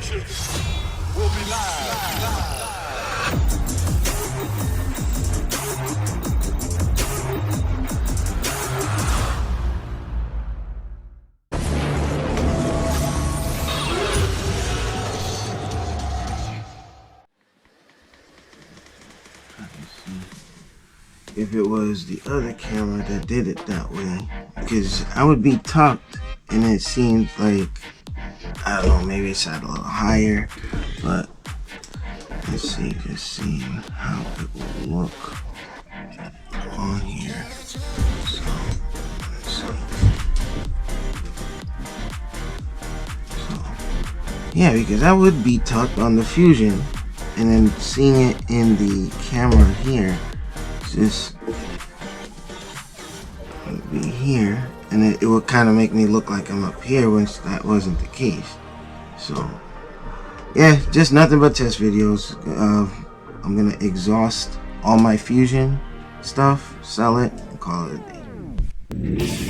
fusion will be live. If it was the other camera that did it that way, because I would be tucked and it seemed like, I don't know, maybe it's at a little higher, but let's see, just seeing how it will look on here. So let's see. So yeah, because I would be tucked on the Fusion, and then seeing it in the camera here, just would be here, and it would kind of make me look like I'm up here, which that wasn't the case. So yeah, just nothing but test videos. I'm gonna exhaust all my Fusion stuff, sell it, and call it a day.